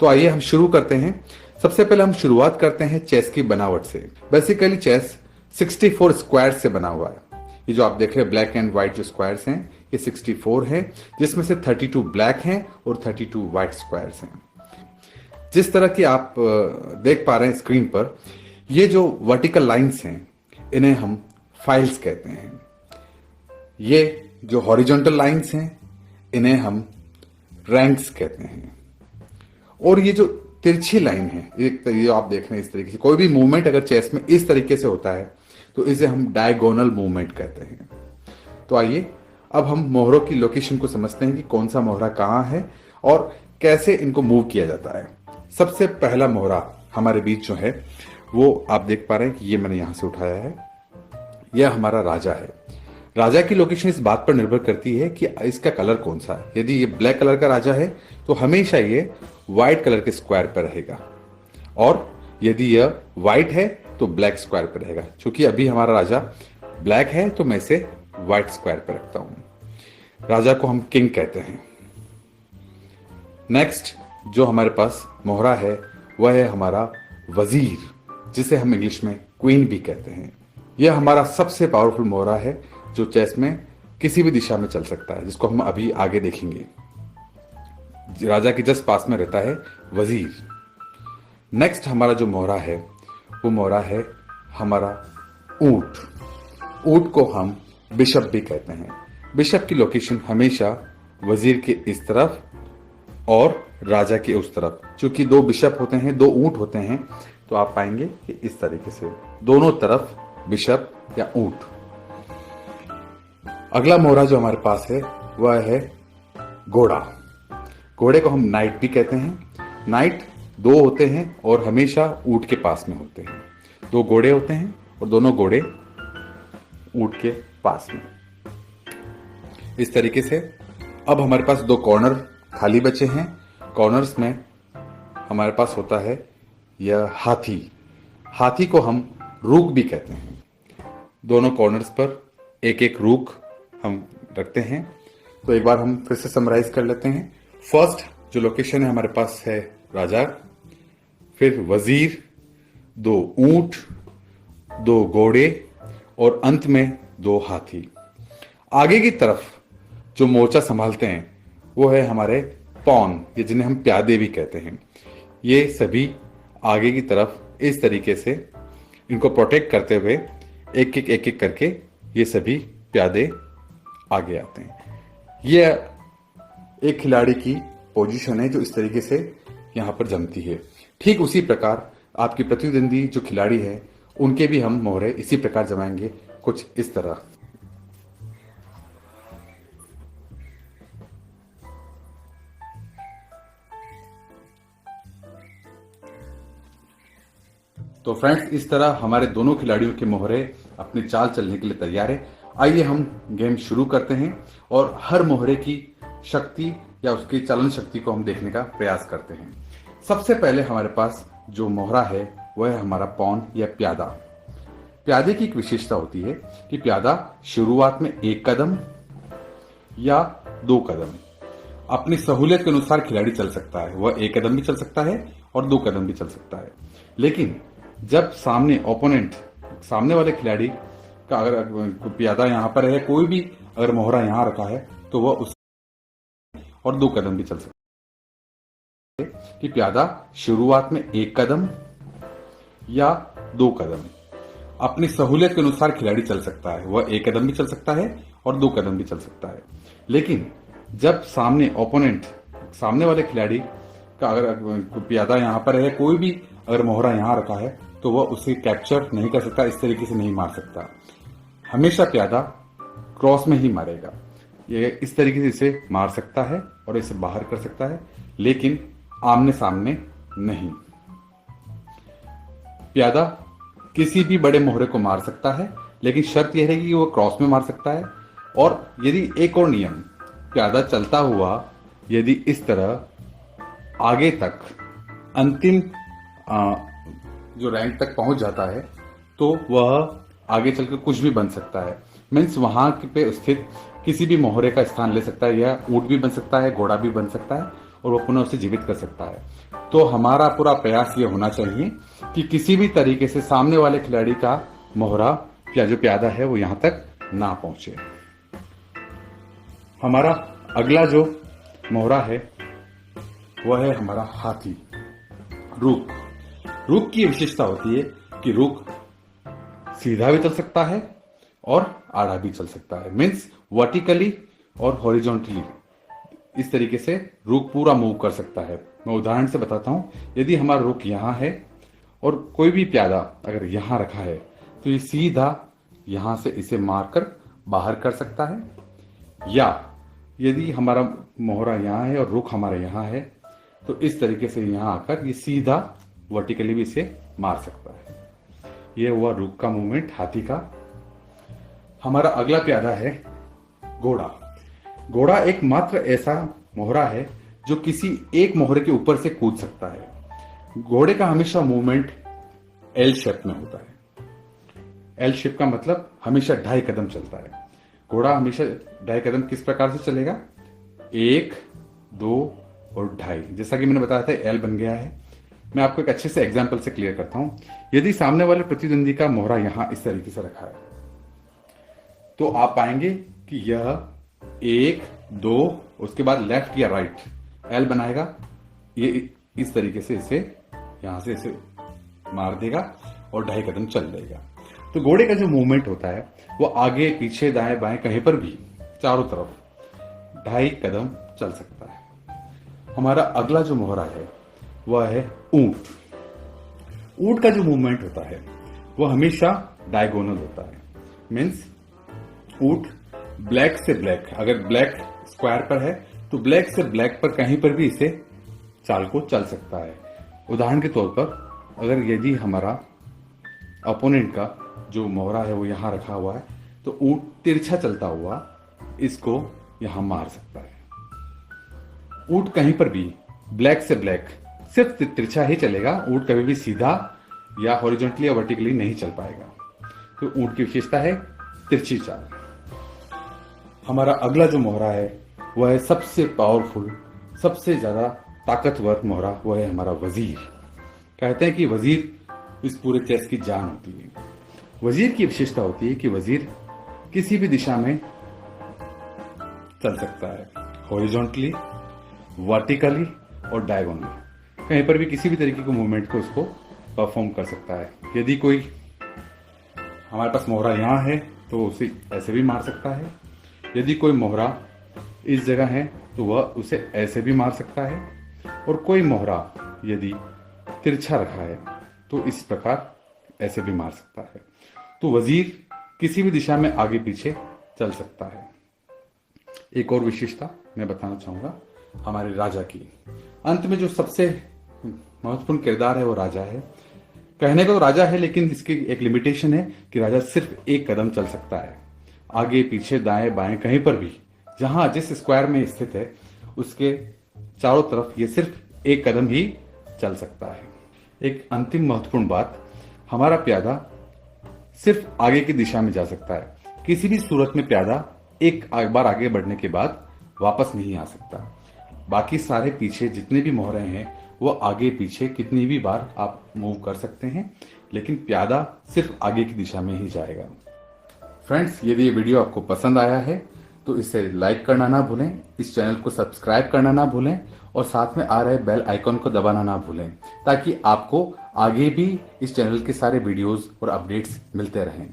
तो आइए हम शुरू करते हैं। सबसे पहले हम शुरुआत करते हैं चेस की बनावट से। बेसिकली चेस 64 स्क्वायर से बना हुआ है। ये जो आप देख रहे हैं ब्लैक एंड व्हाइट जो स्क्वायर्स हैं, ये 64 हैं, जिसमें से 32 ब्लैक हैं और 32 व्हाइट स्क्वायर्स हैं। जिस तरह की आप देख पा रहे हैं स्क्रीन पर, ये जो वर्टिकल लाइंस हैं इन्हें हम फाइल्स कहते हैं। ये जो हॉरिजॉन्टल लाइंस हैं इन्हें हम रैंक्स कहते हैं। और ये जो तिरछी लाइन है, ये आप देख रहे हैं इस तरीके से, कोई भी मूवमेंट अगर चेस में इस तरीके से होता है तो इसे हम डायगोनल मूवमेंट कहते हैं। तो आइए अब हम मोहरों की लोकेशन को समझते हैं कि कौन सा मोहरा कहाँ है और कैसे इनको मूव किया जाता है। सबसे पहला मोहरा हमारे बीच जो है वो आप देख पा रहे हैं कि ये मैंने यहां से उठाया है। यह हमारा राजा है। राजा की लोकेशन इस बात पर निर्भर करती है कि इसका कलर कौन सा है। यदि ये ब्लैक कलर का राजा है तो हमेशा ये व्हाइट कलर के स्क्वायर पर रहेगा, और यदि यह व्हाइट है तो ब्लैक स्क्वायर पर रहेगा। क्योंकि अभी हमारा राजा ब्लैक है तो मैं इसे व्हाइट स्क्वायर पर रखता हूं। राजा को हम किंग कहते हैं। नेक्स्ट जो हमारे पास मोहरा है वह है हमारा वजीर, जिसे हम इंग्लिश में क्वीन भी कहते हैं। यह हमारा सबसे पावरफुल मोहरा है जो चेस में किसी भी दिशा में चल सकता है, जिसको हम अभी आगे देखेंगे। राजा के जस्ट पास में रहता है वजीर। नेक्स्ट हमारा जो मोहरा है वो मोहरा है हमारा ऊंट। ऊंट को हम बिशप भी कहते हैं। बिशप की लोकेशन हमेशा वजीर के इस तरफ और राजा के उस तरफ। चूंकि दो बिशप होते हैं, दो ऊंट होते हैं, तो आप पाएंगे कि इस तरीके से दोनों तरफ बिशप या ऊंट। अगला मोहरा जो हमारे पास है वह है घोड़ा। घोड़े को हम नाइट भी कहते हैं। नाइट दो होते हैं और हमेशा ऊंट के पास में होते हैं। दो घोड़े होते हैं और दोनों घोड़े ऊंट के पास में। इस तरीके से अब हमारे पास दो कॉर्नर खाली बचे हैं। कॉर्नर्स में हमारे पास होता है यह हाथी। हाथी को हम रूक भी कहते हैं। दोनों कॉर्नर्स पर एक एक रूक हम रखते हैं। तो एक बार हम फिर से समराइज कर लेते हैं। फर्स्ट जो लोकेशन है हमारे पास है राजा, फिर वजीर, दो ऊंट, दो घोड़े और अंत में दो हाथी। आगे की तरफ जो मोर्चा संभालते हैं वो है हमारे पॉन, ये जिन्हें हम प्यादे भी कहते हैं। ये सभी आगे की तरफ इस तरीके से इनको प्रोटेक्ट करते हुए एक एक करके ये सभी प्यादे आगे आते हैं। ये एक खिलाड़ी की पोजीशन है जो इस तरीके से यहां पर जमती है। ठीक उसी प्रकार आपकी प्रतिद्वंदी जो खिलाड़ी है उनके भी हम मोहरे इसी प्रकार जमाएंगे, कुछ इस तरह। तो फ्रेंड्स, इस तरह हमारे दोनों खिलाड़ियों के मोहरे अपनी चाल चलने के लिए तैयार है। आइए हम गेम शुरू करते हैं और हर मोहरे की शक्ति या उसकी चलन शक्ति को हम देखने का प्रयास करते हैं। सबसे पहले हमारे पास जो मोहरा है वह है हमारा पॉन या प्यादा। प्यादे की एक विशेषता होती है कि प्यादा शुरुआत में एक कदम या दो कदम, अपनी सहूलियत के अनुसार खिलाड़ी चल सकता है। वह एक कदम भी चल सकता है और दो कदम भी चल सकता है। लेकिन जब सामने ओपोनेंट, सामने वाले खिलाड़ी का अगर प्यादा यहां पर है, कोई भी अगर मोहरा यहां रखा है, तो वह उस और दो कदम भी चल सकता है। कि प्यादा शुरुआत में एक कदम या दो कदम, अपनी सहूलियत के अनुसार खिलाड़ी चल सकता है। वह एक कदम भी चल सकता है और दो कदम भी चल सकता है। लेकिन जब सामने ओपोनेंट, सामने वाले खिलाड़ी का अगर प्यादा यहां पर है, कोई भी अगर मोहरा यहां रखा है, तो वह उसे कैप्चर नहीं कर सकता, इस तरीके से नहीं मार सकता। हमेशा प्यादा क्रॉस में ही मारेगा। ये इस तरीके से इसे मार सकता है और इसे बाहर कर सकता है, लेकिन आमने सामने नहीं। प्यादा किसी भी बड़े मोहरे को मार सकता है, लेकिन शर्त यह रहेगी कि वह क्रॉस में मार सकता है। और यदि एक और नियम, प्यादा चलता हुआ यदि इस तरह आगे तक अंतिम जो रैंक तक पहुंच जाता है, तो वह आगे चलकर कुछ भी बन सकता है। मीन्स वहां पे स्थित किसी भी मोहरे का स्थान ले सकता है। यह ऊंट भी बन सकता है, घोड़ा भी बन सकता है, और वो पुनः उसे जीवित कर सकता है। तो हमारा पूरा प्रयास ये होना चाहिए कि किसी भी तरीके से सामने वाले खिलाड़ी का मोहरा या जो प्यादा है वो यहां तक ना पहुंचे। हमारा अगला जो मोहरा है वह है हमारा हाथी, रूक। रूक की विशेषता होती है कि रूक सीधा भी चल सकता है और आड़ा भी चल सकता है, मीन्स वर्टिकली और हॉरिजॉन्टली। इस तरीके से रूक पूरा मूव कर सकता है। मैं उदाहरण से बताता हूं, यदि हमारा रूक यहां है और कोई भी प्यादा अगर यहां रखा है तो ये सीधा यहां से इसे मारकर बाहर कर सकता है, या यदि हमारा मोहरा यहां है और रुख हमारा यहां है तो इस तरीके से यहां आकर ये सीधा वर्टिकली भी इसे मार सकता है। ये हुआ रुख का मूवमेंट, हाथी का। हमारा अगला प्यादा है घोड़ा। घोड़ा एकमात्र ऐसा मोहरा है जो किसी एक मोहरे के ऊपर से कूद सकता है। घोड़े का हमेशा मूवमेंट एल शेप में होता है। एल शेप का मतलब हमेशा 2.5 कदम चलता है। घोड़ा हमेशा 2.5 कदम किस प्रकार से चलेगा? 1, 2 और 2.5। जैसा कि मैंने बताया था एल बन गया है। मैं आपको एक अच्छे से एग्जाम्पल से क्लियर करता हूं। यदि सामने वाले प्रतिद्वंदी का मोहरा यहां इस तरीके से रखा है तो आप पाएंगे कि यह 1, 2 उसके बाद लेफ्ट या राइट एल बनाएगा। ये इस तरीके से इसे यहां से इसे मार देगा और 2.5 कदम चल देगा। तो घोड़े का जो मूवमेंट होता है वो आगे पीछे दाएं बाएं कहीं पर भी चारों तरफ 2.5 कदम चल सकता है। हमारा अगला जो मोहरा है वह है ऊंट। ऊंट का जो मूवमेंट होता है वो हमेशा डायगोनल होता है, मीन्स ऊंट ब्लैक से ब्लैक, अगर ब्लैक स्क्वायर पर है तो ब्लैक से ब्लैक पर कहीं पर भी इसे चाल को चल सकता है। उदाहरण के तौर पर अगर यदि हमारा अपोनेंट का जो मोहरा है वो यहां रखा हुआ है तो ऊंट तिरछा चलता हुआ इसको यहां मार सकता है। ऊंट कहीं पर भी ब्लैक से ब्लैक सिर्फ तिरछा ही चलेगा, ऊंट कभी भी सीधा या हॉरिजॉन्टली या वर्टिकली नहीं चल पाएगा। तो ऊंट की विशेषता है तिरछी चाल। हमारा अगला जो मोहरा है वह है सबसे पावरफुल, सबसे ज्यादा ताकतवर मोहरा, वह है हमारा वजीर। कहते हैं कि वजीर इस पूरे चेस की जान होती है। वजीर की विशेषता होती है कि वजीर किसी भी दिशा में चल सकता है, हॉरिजॉन्टली, वर्टिकली और डायगोनली। कहीं पर भी किसी भी तरीके के मूवमेंट को उसको परफॉर्म कर सकता है। यदि कोई हमारे पास मोहरा यहां है तो उसे ऐसे भी मार सकता है। यदि कोई मोहरा इस जगह है तो वह उसे ऐसे भी मार सकता है, और कोई मोहरा यदि तिरछा रखा है तो इस प्रकार ऐसे भी मार सकता है। तो वजीर किसी भी दिशा में आगे पीछे चल सकता है। एक और विशेषता मैं बताना चाहूंगा हमारे राजा की। अंत में जो सबसे महत्वपूर्ण किरदार है वो राजा है। कहने को तो राजा है, लेकिन इसकी एक लिमिटेशन है कि राजा सिर्फ 1 कदम चल सकता है। आगे पीछे दाएं बाएं कहीं पर भी जहां जिस स्क्वायर में स्थित है उसके चारों तरफ ये सिर्फ 1 कदम ही चल सकता है। एक अंतिम महत्वपूर्ण बात, हमारा प्यादा सिर्फ आगे की दिशा में जा सकता है। किसी भी सूरत में प्यादा एक बार आगे बढ़ने के बाद वापस नहीं आ सकता। बाकी सारे पीछे जितने भी मोहरे हैं वो आगे पीछे कितनी भी बार आप मूव कर सकते हैं, लेकिन प्यादा सिर्फ आगे की दिशा में ही जाएगा। फ्रेंड्स, यदि ये वीडियो आपको पसंद आया है तो इसे लाइक करना ना भूलें, इस चैनल को सब्सक्राइब करना ना भूलें और साथ में आ रहे बेल आइकॉन को दबाना ना भूलें, ताकि आपको आगे भी इस चैनल के सारे वीडियोस और अपडेट्स मिलते रहें।